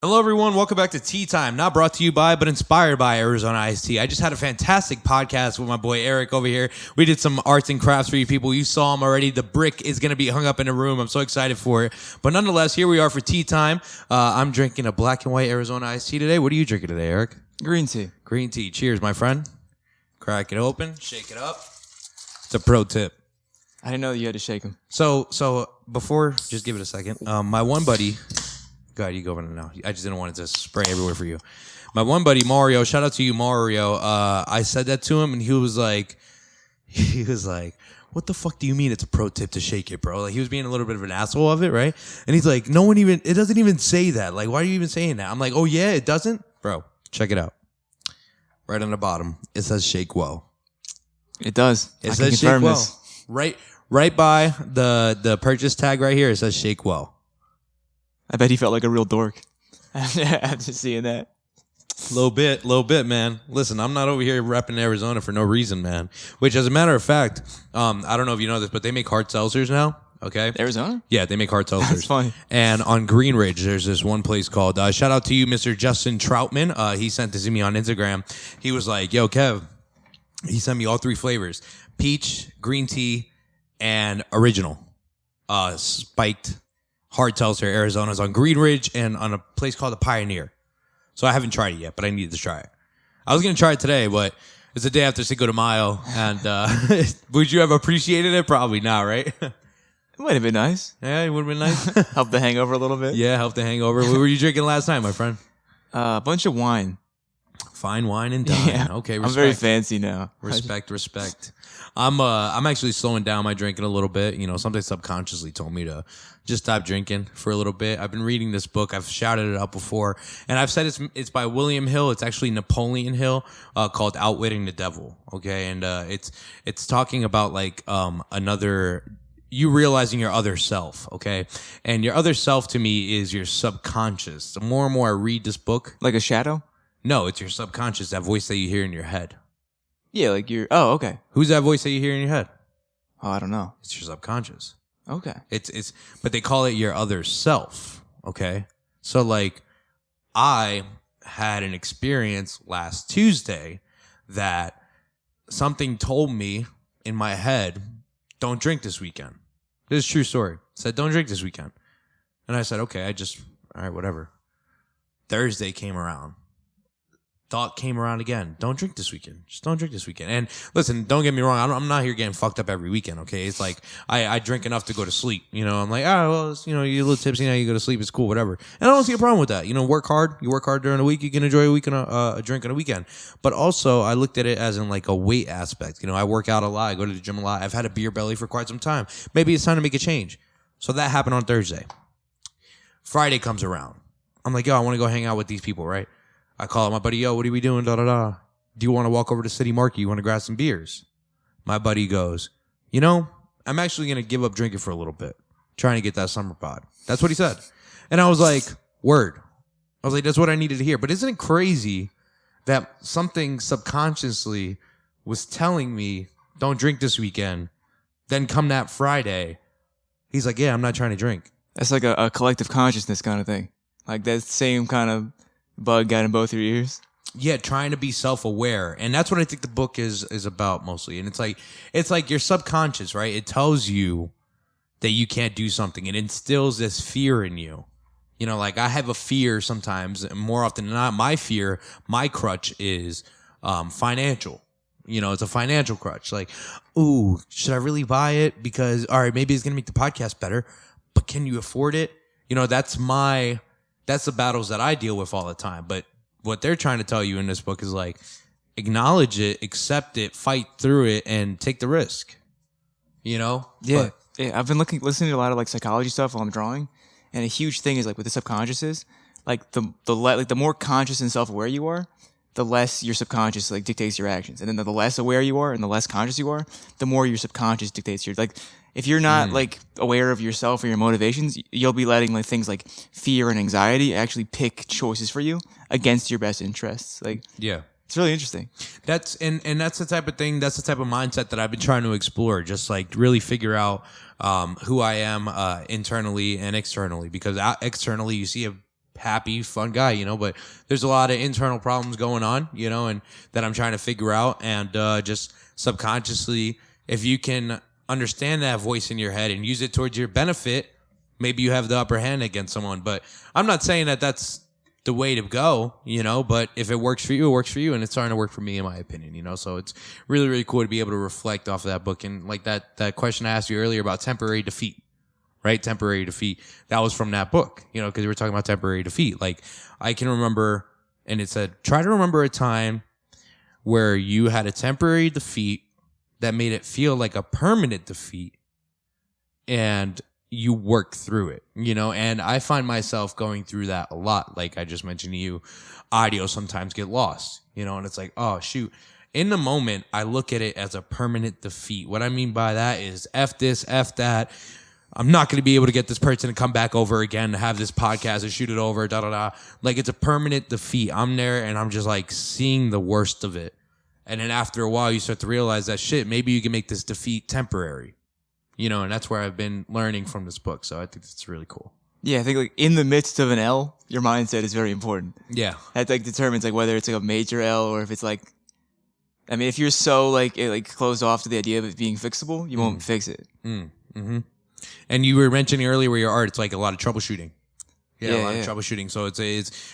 Hello, everyone. Welcome back to Tea Time. Not brought to you by, but inspired by Arizona Iced Tea. I just had a fantastic podcast with my boy Eric over here. We did some arts and crafts for you people. You saw him already. The brick is going to be hung up in a room. I'm so excited for it. But nonetheless, here we are for Tea Time. I'm drinking a black and white Arizona Iced Tea today. What are you drinking today, Eric? Green tea. Green tea. Cheers, my friend. Crack it open. Shake it up. It's a pro tip. I didn't know that you had to shake them. So before, just give it a second. My one buddy... God, you go over now. I just didn't want it to spray everywhere for you. My one buddy, Mario, shout out to you, Mario. I said that to him, and he was like, what the fuck do you mean it's a pro tip to shake it, bro? Like, he was being a little bit of an asshole of it, right? And he's like, it doesn't even say that. Like, why are you even saying that? I'm like, oh, yeah, it doesn't? Bro, check it out. Right on the bottom, it says shake well. It does. It says shake well. Right by the purchase tag right here, it says shake well. I bet he felt like a real dork after seeing that. Little bit, man. Listen, I'm not over here repping Arizona for no reason, man. Which, as a matter of fact, I don't know if you know this, but they make hard seltzers now. Okay, Arizona? Yeah, they make hard seltzers. That's funny. And on Green Ridge, there's this one place called. Shout out to you, Mr. Justin Troutman. He sent this to me on Instagram. He was like, "Yo, Kev," he sent me all three flavors: peach, green tea, and original. Spiked. Hard seltzer, Arizona's on Green Ridge and on a place called the Pioneer. So I haven't tried it yet, but I need to try it. I was going to try it today, but it's the day after Cinco de Mayo. And would you have appreciated it? Probably not, right? It might have been nice. Yeah, it would have been nice. Help the hangover a little bit. Yeah, help the hangover. What were you drinking last night, my friend? A bunch of wine. Fine wine and dine. Yeah. Okay, respect. I'm very fancy now. Respect. I'm actually slowing down my drinking a little bit. You know, something subconsciously told me to just stop drinking for a little bit. I've been reading this book. I've shouted it out before, and I've said it's by William Hill. It's actually Napoleon Hill, called Outwitting the Devil. Okay, and it's talking about like you realizing your other self. Okay, and your other self to me is your subconscious. The more and more I read this book, Like a shadow? no, it's your subconscious, that voice that you hear in your head. Yeah, like you're... Oh, okay. Who's that voice that you hear in your head? Oh, I don't know. It's your subconscious. Okay. But they call it your other self. Okay. So like, I had an experience last Tuesday that something told me in my head, don't drink this weekend. This is a true story. It said, don't drink this weekend. And I said, okay, all right, whatever. Thursday came around. Thought came around again. Don't drink this weekend. Just don't drink this weekend. And listen, don't get me wrong. I'm not here getting fucked up every weekend. Okay, it's like I drink enough to go to sleep. You know, I'm like, well, you're a little tipsy now. You go to sleep. It's cool, whatever. And I don't see a problem with that. You know, work hard. You work hard during the week. You can enjoy a drink on a weekend. But also, I looked at it as in like a weight aspect. You know, I work out a lot. I go to the gym a lot. I've had a beer belly for quite some time. Maybe it's time to make a change. So that happened on Thursday. Friday comes around. I'm like, yo, I want to go hang out with these people, right? I call up my buddy, yo, what are we doing? Da, da, da. Do you want to walk over to City Market? You want to grab some beers? My buddy goes, I'm actually going to give up drinking for a little bit, trying to get that summer bod. That's what he said. And I was like, word. I was like, that's what I needed to hear. But isn't it crazy that something subconsciously was telling me, don't drink this weekend. Then come that Friday, he's like, yeah, I'm not trying to drink. That's like a collective consciousness kind of thing. Like that same kind of bug got in both your ears. Yeah, trying to be self-aware. And that's what I think the book is about mostly. And it's like your subconscious, right? It tells you that you can't do something. It instills this fear in you. You know, like I have a fear sometimes, and more often than not, my crutch is financial. You know, it's a financial crutch. Like, ooh, should I really buy it? Because, all right, maybe it's going to make the podcast better, but can you afford it? You know, that's the battles that I deal with all the time. But what they're trying to tell you in this book is like, acknowledge it, accept it, fight through it, and take the risk. You know? Yeah. I've been listening to a lot of like psychology stuff while I'm drawing, and a huge thing is like with the subconscious is like the more conscious and self-aware you are, the less your subconscious like dictates your actions, and then the less aware you are and the less conscious you are, the more your subconscious dictates your like. If you're not like aware of yourself or your motivations, you'll be letting like things like fear and anxiety actually pick choices for you against your best interests. Like, yeah, it's really interesting. That's and that's the type of thing. That's the type of mindset that I've been trying to explore. Just like really figure out who I am internally and externally. Because externally, you see a happy, fun guy, you know, but there's a lot of internal problems going on, you know, and that I'm trying to figure out. And just subconsciously, if you can understand that voice in your head and use it towards your benefit, maybe you have the upper hand against someone. But I'm not saying that that's the way to go, you know, but if it works for you, it works for you. And it's starting to work for me, in my opinion, you know, so it's really, really cool to be able to reflect off of that book. And like that question I asked you earlier about temporary defeat, right? Temporary defeat. That was from that book, you know, because we were talking about temporary defeat. Like I can remember, and it said, try to remember a time where you had a temporary defeat that made it feel like a permanent defeat, and you work through it, you know, and I find myself going through that a lot. Like I just mentioned to you, audio sometimes get lost, you know, and it's like, oh, shoot. In the moment, I look at it as a permanent defeat. What I mean by that is F this, F that. I'm not going to be able to get this person to come back over again, have this podcast and shoot it over, da-da-da. Like it's a permanent defeat. I'm there and I'm just like seeing the worst of it. And then after a while, you start to realize that shit, maybe you can make this defeat temporary. You know, and that's where I've been learning from this book. So I think it's really cool. Yeah, I think like in the midst of an L, your mindset is very important. Yeah. That like determines like whether it's like a major L or if it's like, I mean, if you're so like closed off to the idea of it being fixable, you won't fix it. Mm-hmm. And you were mentioning earlier where your art, it's like a lot of troubleshooting. Yeah, a lot of troubleshooting. So it's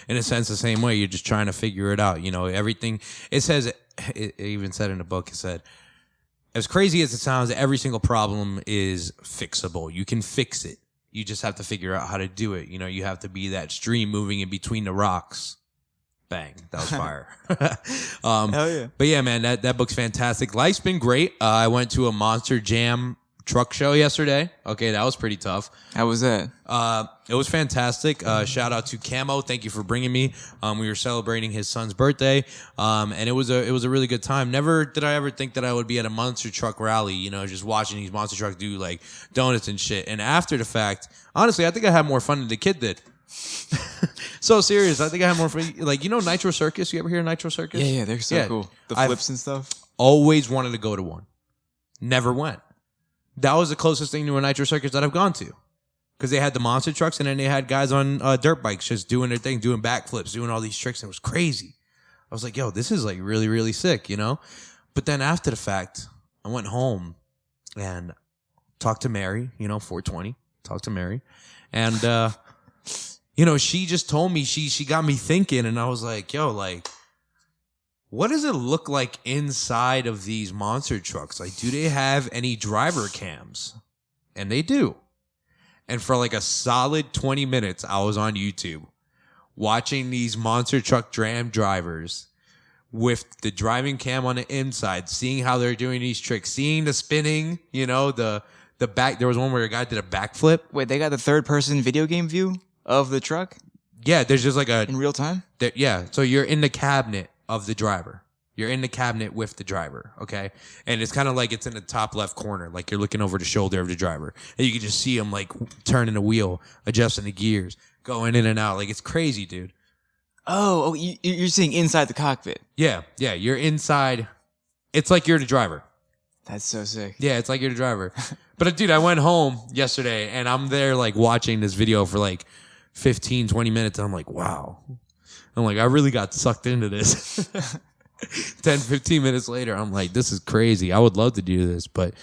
in a sense the same way. You're just trying to figure it out. You know, everything. It says, it even said in the book, it said, as crazy as it sounds, every single problem is fixable. You can fix it. You just have to figure out how to do it. You know, you have to be that stream moving in between the rocks. Bang. That was fire. Hell yeah. But yeah, man, that book's fantastic. Life's been great. I went to a Monster Jam truck show yesterday. Okay, that was pretty tough. How was that? It was fantastic. Shout out to Camo. Thank you for bringing me. We were celebrating his son's birthday, and it was a really good time. Never did I ever think that I would be at a monster truck rally, you know, just watching these monster trucks do like donuts and shit. And after the fact, honestly, I think I had more fun than the kid did. So serious. I think I had more fun. Like, you know, Nitro Circus. You ever hear of Nitro Circus? Yeah, they're so cool. The flips and stuff. Always wanted to go to one. Never went. That was the closest thing to a Nitro Circus that I've gone to. Because they had the monster trucks and then they had guys on dirt bikes just doing their thing, doing backflips, doing all these tricks. And it was crazy. I was like, yo, this is like really, really sick, you know? But then after the fact, I went home and talked to Mary, you know, 420, talked to Mary. And, you know, she just told me, she got me thinking. And I was like, yo, like, what does it look like inside of these monster trucks? Like, do they have any driver cams? And they do. And for like a solid 20 minutes, I was on YouTube watching these monster truck drivers with the driving cam on the inside, seeing how they're doing these tricks, seeing the spinning, you know, the back. There was one where a guy did a backflip. Wait, they got the third-person video game view of the truck? Yeah, there's just like in real time? Yeah, so you're in the cabinet of the driver. You're in the cabinet with the driver, okay? And it's kind of like it's in the top left corner, like you're looking over the shoulder of the driver. And you can just see him like turning the wheel, adjusting the gears, going in and out. Like it's crazy, dude. Oh, you're seeing inside the cockpit. Yeah, you're inside. It's like you're the driver. That's so sick. Yeah, it's like you're the driver. But dude, I went home yesterday and I'm there like watching this video for like 15, 20 minutes. And I'm like, wow. I'm like, I really got sucked into this. 10, 15 minutes later, I'm like, this is crazy. I would love to do this, but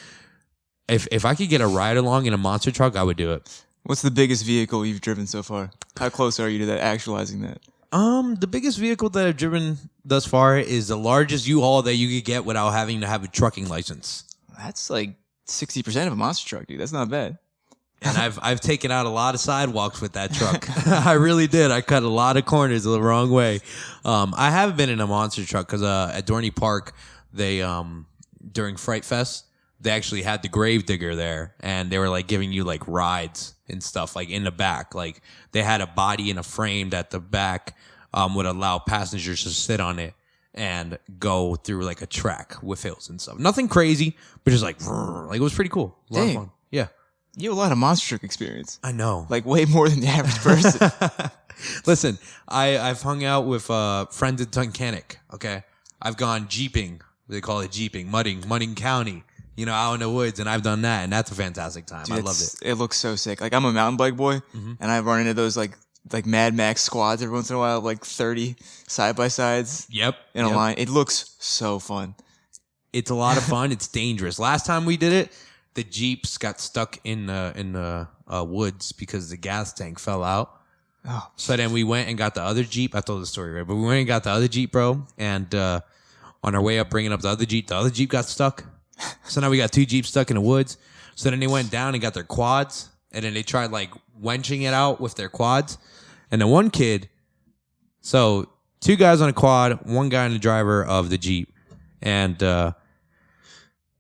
if I could get a ride along in a monster truck, I would do it. What's the biggest vehicle you've driven so far? How close are you to that, actualizing that? The biggest vehicle that I've driven thus far is the largest U-Haul that you could get without having to have a trucking license. That's like 60% of a monster truck, dude. That's not bad. And I've taken out a lot of sidewalks with that truck. I really did. I cut a lot of corners the wrong way. I have been in a monster truck because at Dorney Park, they during Fright Fest, they actually had the Gravedigger there, and they were like giving you like rides and stuff like in the back. Like they had a body and a frame that the back would allow passengers to sit on it and go through like a track with hills and stuff. Nothing crazy, but just like it was pretty cool. A lot of fun. Yeah. You have a lot of monster truck experience. I know. Like way more than the average person. Listen, I've hung out with friends in Tunkhannock, okay? I've gone jeeping. They call it jeeping, mudding county, you know, out in the woods, and I've done that, and that's a fantastic time. Dude, I loved it. It looks so sick. Like, I'm a mountain bike boy, and I run into those, like, like Mad Max squads every once in a while, like 30 side by sides. Yep. In a line. It looks so fun. It's a lot of fun. It's dangerous. Last time we did it, the Jeeps got stuck in the woods because the gas tank fell out. Oh. So then we went and got the other Jeep. I told the story, right? But we went and got the other Jeep, bro. And on our way up, bringing up the other Jeep got stuck. So now we got 2 Jeeps stuck in the woods. So then they went down and got their quads. And then they tried like wenching it out with their quads. And then one kid, so 2 guys on a quad, 1 guy in the driver of the Jeep. And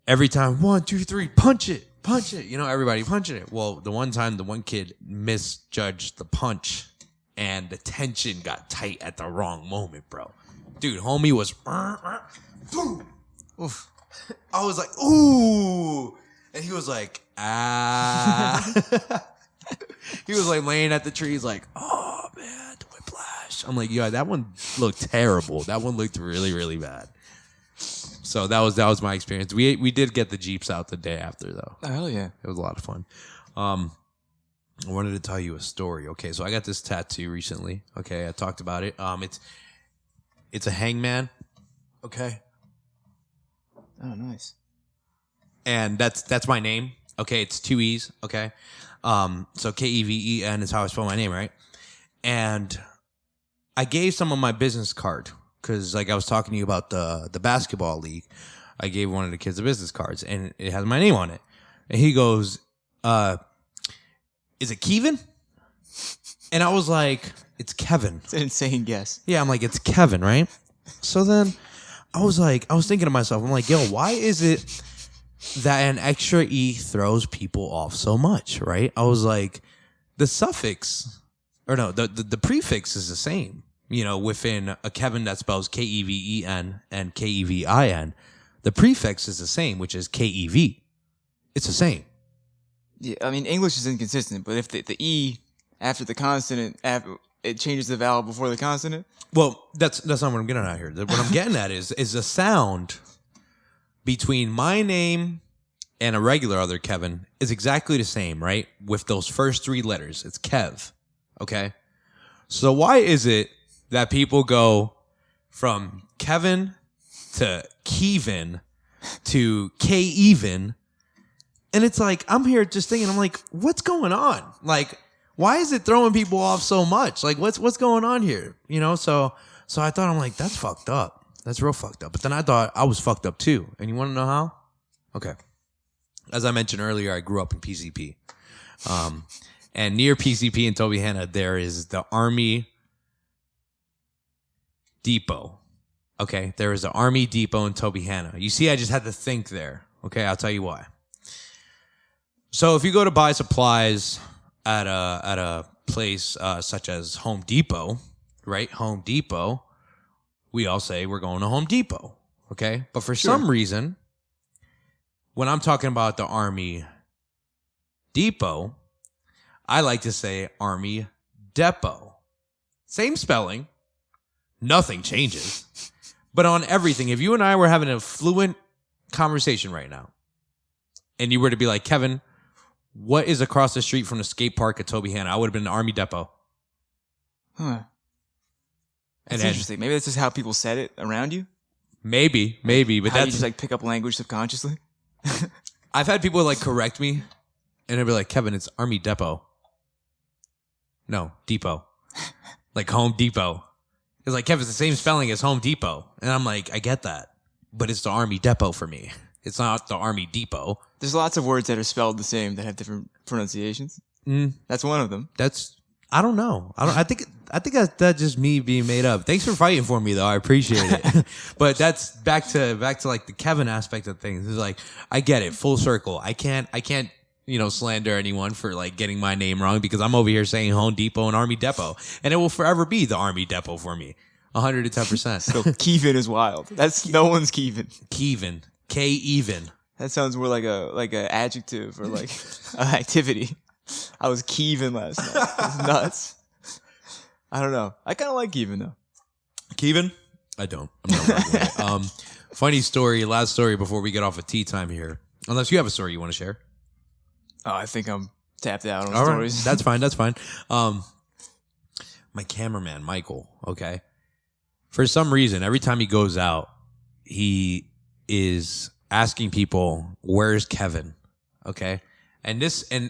every time, 1, 2, 3, punch it. You know, everybody punching it. Well, the one time, the one kid misjudged the punch. And the tension got tight at the wrong moment, bro. Dude, homie was... Oof. I was like, ooh. And he was like, ah. He was like laying at the trees like, oh, man, the whiplash. I'm like, yeah, that one looked terrible. That one looked really, really bad. So that was my experience. We did get the Jeeps out the day after, though. Oh, hell yeah. It was a lot of fun. I wanted to tell you a story. Okay, so I got this tattoo recently. Okay, I talked about it. It's a hangman. Okay. Oh, nice. And that's my name. Okay, it's 2 E's. Okay, so Keven is how I spell my name, right? And I gave someone my business card because, like, I was talking to you about the basketball league. I gave one of the kids the business cards, and it has my name on it. And he goes, "Is it Keven?" And I was like, "It's Kevin." It's an insane guess. Yeah, I'm like, "It's Kevin, right?" So then I was thinking to myself, I'm like, yo, why is it that an extra E throws people off so much, right? I was like, the suffix, or no, the prefix is the same, you know, within a Kevin that spells Keven and Kevin. The prefix is the same, which is Kev. It's the same. Yeah, I mean, English is inconsistent, but if the E after the consonant, it changes the vowel before the consonant. Well, that's not what I'm getting at here. What I'm getting at is the sound between my name and a regular other Kevin is exactly the same, right? With those first 3 letters. It's Kev. Okay? So why is it that people go from Kevin to Keven to K-even? And it's like, I'm here just thinking, I'm like, what's going on? Like, why is it throwing people off so much? Like, what's going on here? You know, so I thought, I'm like, that's fucked up. That's real fucked up. But then I thought I was fucked up too. And you want to know how? Okay. As I mentioned earlier, I grew up in PCP. And near PCP in Tobyhanna, there is the Army Depot. Okay. There is the Army Depot in Tobyhanna. You see, I just had to think there. Okay. I'll tell you why. So if you go to buy supplies at a place such as Home Depot, right? Home Depot, we all say we're going to Home Depot, okay? But for some reason, when I'm talking about the Army Depot, I like to say Army Depot. Same spelling, nothing changes. But on everything, if you and I were having a fluent conversation right now, and you were to be like, Kevin, what is across the street from the skate park at Tobyhanna? I would have been the Army Depot. Huh. That's interesting. Maybe that's just how people said it around you? Maybe. But how that's you just like pick up language subconsciously? I've had people like correct me, and they'll be like, Kevin, it's Army Depot. No, Depot. Like Home Depot. It's like, Kevin, it's the same spelling as Home Depot. And I'm like, I get that. But it's the Army Depot for me. It's not the Army Depot. There's lots of words that are spelled the same that have different pronunciations. That's one of them. I don't know. I think that's just me being made up. Thanks for fighting for me, though. I appreciate it. But that's back to like the Kevin aspect of things. It's like, I get it, full circle. I can't slander anyone for like getting my name wrong because I'm over here saying Home Depot and Army Depot, and it will forever be the Army Depot for me, 110%. So Keven is wild. That's no one's Keven. Keven, K-even. That sounds more like a adjective or like an activity. I was Keven last night. It's nuts. I don't know. I kind of like Keven though. Keven? I don't. I'm not funny story. Last story before we get off of tea time here. Unless you have a story you want to share. Oh, I think I'm tapped out on All stories. Right. That's fine. my cameraman, Michael, okay? For some reason, every time he goes out, he is asking people, where's Kevin? Okay? And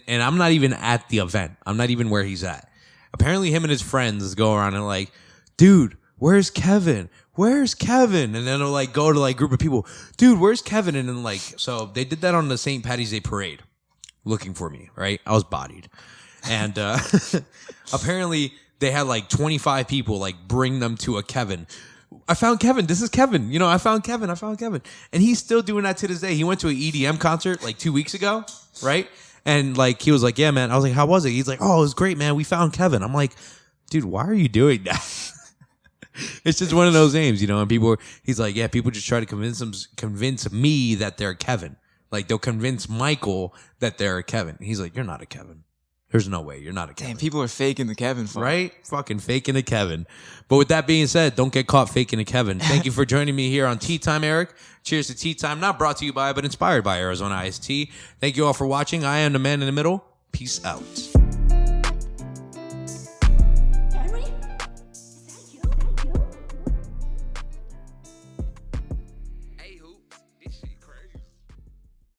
I'm not even at the event. I'm not even where he's at. Apparently him and his friends go around and like, dude, where's Kevin? Where's Kevin? And then they'll like go to like group of people, dude, where's Kevin? And then like, so they did that on the St. Patty's Day parade looking for me, right? I was bodied. And apparently they had like 25 people like bring them to a Kevin. I found Kevin. This is Kevin. You know, I found Kevin. And he's still doing that to this day. He went to an EDM concert like 2 weeks ago, right? And like he was like, yeah, man. I was like, how was it? He's like, oh, it was great, man. We found Kevin. I'm like, dude, why are you doing that? It's just one of those names, you know. And he's like, yeah, people just try to convince me that they're Kevin. Like they'll convince Michael that they're a Kevin. He's like, you're not a Kevin. There's no way. You're not a Kevin. Damn, people are faking the Kevin fun. Right? Fucking faking a Kevin. But with that being said, don't get caught faking a Kevin. Thank you for joining me here on Tea Time, Eric. Cheers to Tea Time. Not brought to you by, but inspired by Arizona Iced Tea. Thank you all for watching. I am the man in the middle. Peace out.